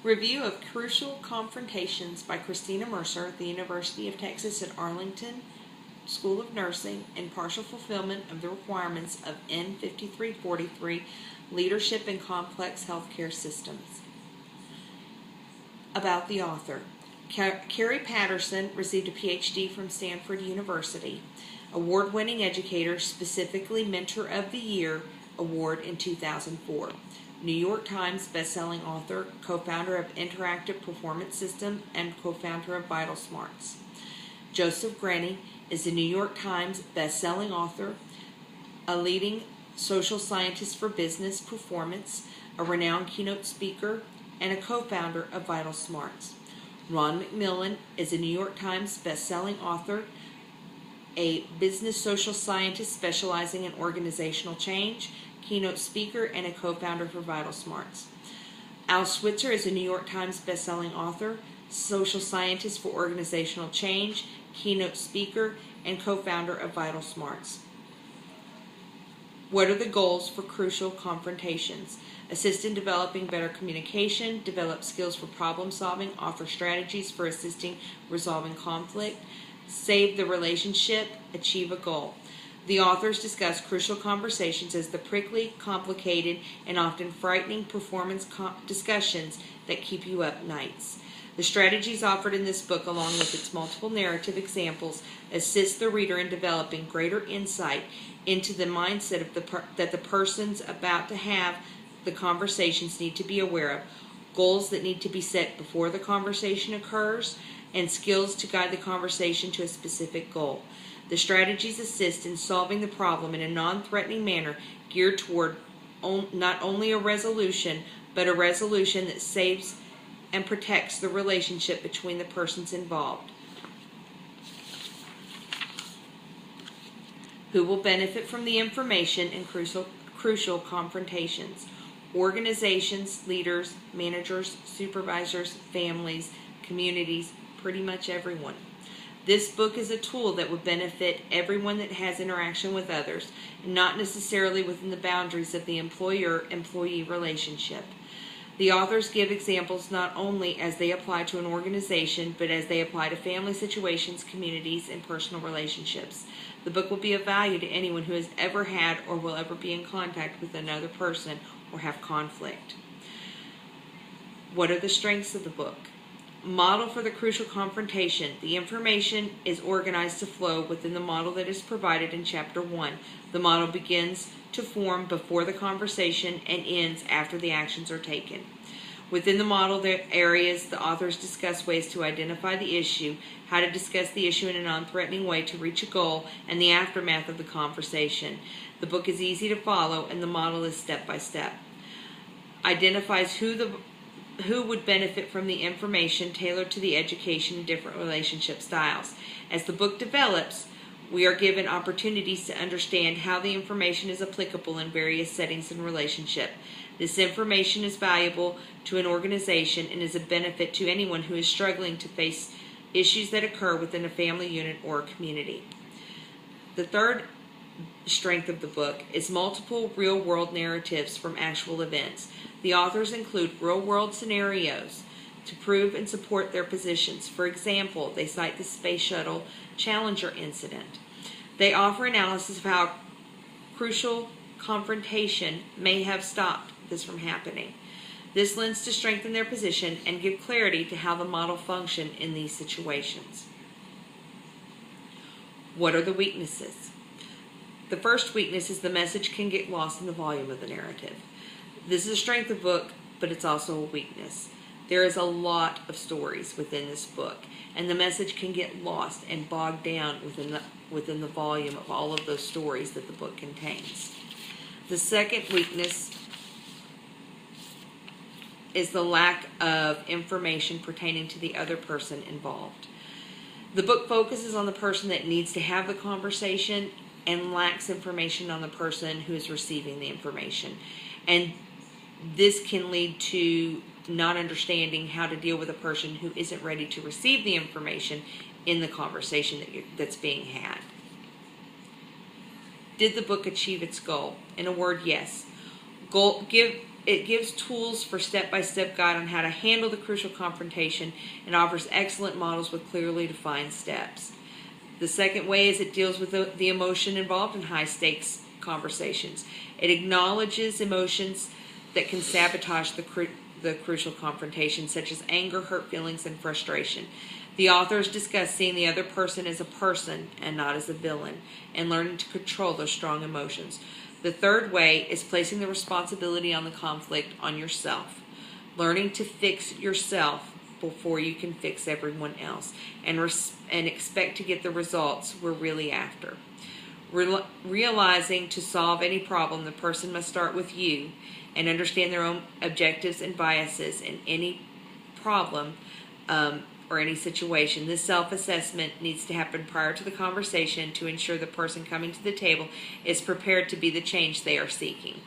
Review of Crucial Confrontations by Christina Mercer, the University of Texas at Arlington School of Nursing, in partial fulfillment of the requirements of N5343, Leadership in Complex Healthcare Systems. About the author. Carrie Patterson received a PhD from Stanford University, award-winning educator, specifically Mentor of the Year award in 2004. New York Times bestselling author, co-founder of Interactive Performance System, and co-founder of Vital Smarts. Joseph Grenny is a New York Times bestselling author, a leading social scientist for business performance, a renowned keynote speaker, and a co-founder of Vital Smarts. Ron McMillan is a New York Times bestselling author, a business social scientist specializing in organizational change, keynote speaker, and a co-founder for Vital Smarts. Al Switzer is a New York Times bestselling author, social scientist for organizational change, keynote speaker, and co-founder of Vital Smarts. What are the goals for Crucial Confrontations? Assist in developing better communication, develop skills for problem solving, offer strategies for assisting resolving conflict, save the relationship, achieve a goal. The authors discuss crucial conversations as the prickly, complicated, and often frightening performance discussions that keep you up nights. The strategies offered in this book, along with its multiple narrative examples, assist the reader in developing greater insight into the mindset of that the persons about to have the conversations need to be aware of, goals that need to be set before the conversation occurs, and skills to guide the conversation to a specific goal. The strategies assist in solving the problem in a non-threatening manner, geared toward not only a resolution, but a resolution that saves and protects the relationship between the persons involved. Who will benefit from the information in crucial confrontations? Organizations, leaders, managers, supervisors, families, communities, pretty much everyone. This book is a tool that would benefit everyone that has interaction with others, and not necessarily within the boundaries of the employer-employee relationship. The authors give examples not only as they apply to an organization, but as they apply to family situations, communities, and personal relationships. The book will be of value to anyone who has ever had or will ever be in contact with another person or have conflict. What are the strengths of the book? Model for the crucial confrontation. The information is organized to flow within the model that is provided in Chapter 1. The model begins to form before the conversation and ends after the actions are taken. Within the model areas, the authors discuss ways to identify the issue, how to discuss the issue in a non-threatening way to reach a goal, and the aftermath of the conversation. The book is easy to follow, and the model is step by step. Identifies who would benefit from the information tailored to the education in different relationship styles. As the book develops, we are given opportunities to understand how the information is applicable in various settings and relationship. This information is valuable to an organization and is a benefit to anyone who is struggling to face issues that occur within a family unit or a community. The third strength of the book is multiple real-world narratives from actual events. The authors include real-world scenarios to prove and support their positions. For example, they cite the Space Shuttle Challenger incident. They offer analysis of how crucial confrontation may have stopped this from happening. This lends to strengthen their position and give clarity to how the model functioned in these situations. What are the weaknesses? The first weakness is the message can get lost in the volume of the narrative. This is a strength of the book, but it's also a weakness. There is a lot of stories within this book, and the message can get lost and bogged down within the volume of all of those stories that the book contains. The second weakness is the lack of information pertaining to the other person involved. The book focuses on the person that needs to have the conversation and lacks information on the person who is receiving the information. And this can lead to not understanding how to deal with a person who isn't ready to receive the information in the conversation that's being had. Did the book achieve its goal? In a word, yes. Give It gives tools for step-by-step guide on how to handle the crucial confrontation and offers excellent models with clearly defined steps. The second way is it deals with the emotion involved in high-stakes conversations. It acknowledges emotions that can sabotage the crucial confrontation, such as anger, hurt feelings, and frustration. The authors discuss seeing the other person as a person and not as a villain, and learning to control those strong emotions. The third way is placing the responsibility on the conflict on yourself, learning to fix yourself before you can fix everyone else, and expect to get the results we're really after. Realizing to solve any problem, the person must start with you and understand their own objectives and biases in any problem or any situation. This self-assessment needs to happen prior to the conversation to ensure the person coming to the table is prepared to be the change they are seeking.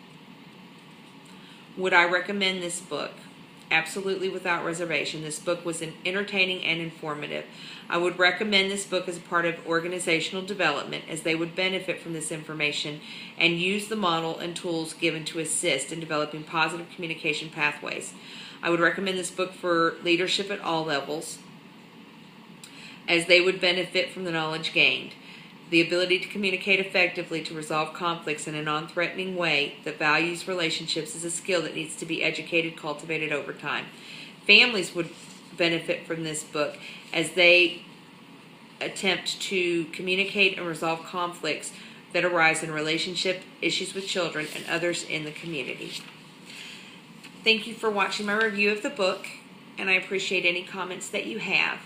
Would I recommend this book? Absolutely, without reservation. This book was entertaining and informative. I would recommend this book as a part of organizational development, as they would benefit from this information and use the model and tools given to assist in developing positive communication pathways. I would recommend this book for leadership at all levels, as they would benefit from the knowledge gained. The ability to communicate effectively to resolve conflicts in a non-threatening way that values relationships is a skill that needs to be educated, cultivated over time. Families would benefit from this book as they attempt to communicate and resolve conflicts that arise in relationship issues with children and others in the community. Thank you for watching my review of the book, and I appreciate any comments that you have.